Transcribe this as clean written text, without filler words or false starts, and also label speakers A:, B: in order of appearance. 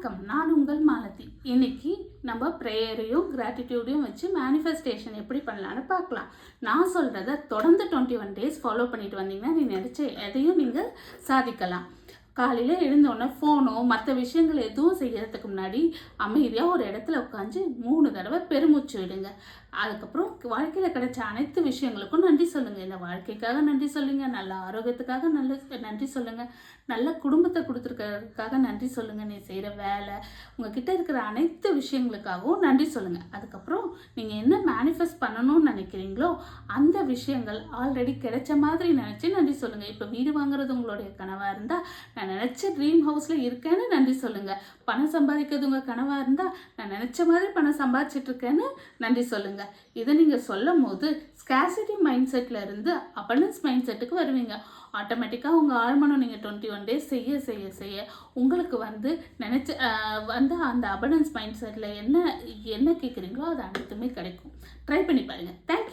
A: வணக்கம், நான் உங்கள் மாலதி. இன்னைக்கு நம்ம ப்ரேயரையும் கிராட்டிடியூடையும் வச்சு மேனிஃபெஸ்டேஷன் எப்படி பண்ணலான்னு பார்க்கலாம். நான் சொல்கிறத தொடர்ந்து 21 days ஃபாலோ பண்ணிட்டு வந்தீங்கன்னா நீ நினச்ச எதையும் நீங்கள் சாதிக்கலாம். காலையில் எழுந்தோடனே ஃபோனோ மற்ற விஷயங்கள் எதுவும் செய்யறதுக்கு முன்னாடி அமைதியாக ஒரு இடத்துல உட்காந்து 3 தடவை பெருமூச்சு விடுங்க. அதுக்கப்புறம் வாழ்க்கையில் கிடைச்ச அனைத்து விஷயங்களுக்கும் நன்றி சொல்லுங்கள். இந்த வாழ்க்கைக்காக நன்றி சொல்லுங்கள், நல்ல ஆரோக்கியத்துக்காக நன்றி சொல்லுங்கள், நல்ல குடும்பத்தை கொடுத்துருக்கிறதுக்காக நன்றி சொல்லுங்கள், நீ செய்கிற வேலை, உங்ககிட்ட இருக்கிற அனைத்து விஷயங்களுக்காகவும் நன்றி சொல்லுங்கள். அதுக்கப்புறம் நீங்கள் என்ன மேனிஃபெஸ்ட் பண்ணணும்னு நினைக்கிறீங்களோ அந்த விஷயங்கள் ஆல்ரெடி கிடைச்ச மாதிரி நினச்சி நன்றி சொல்லுங்கள். இப்போ வீடு வாங்குறது உங்களுடைய கனவாக இருந்தால் நான் நினச்ச ட்ரீம் ஹவுஸில் இருக்கேன்னு நன்றி சொல்லுங்கள். பணம் சம்பாதிக்கிறது உங்கள் கனவாக இருந்தால் நான் நினச்ச மாதிரி பணம் சம்பாதிச்சிட்ருக்கேன்னு நன்றி சொல்லுங்கள். இதை நீங்கள் சொல்லும் போது ஸ்கேர்சிட்டி மைண்ட் செட்டில் இருந்து அபண்டன்ஸ் மைண்ட் செட்டுக்கு வருவீங்க. ஆட்டோமேட்டிக்காக உங்கள் ஆழ்மனம் நீங்கள் 21 days செய்ய செய்ய செய்ய உங்களுக்கு நினச்ச அந்த அபண்டன்ஸ் மைண்ட் செட்டில் என்ன கேட்குறீங்களோ அது அனைத்துமே கிடைக்கும். ட்ரை பண்ணி பாருங்கள். தேங்க்யூ.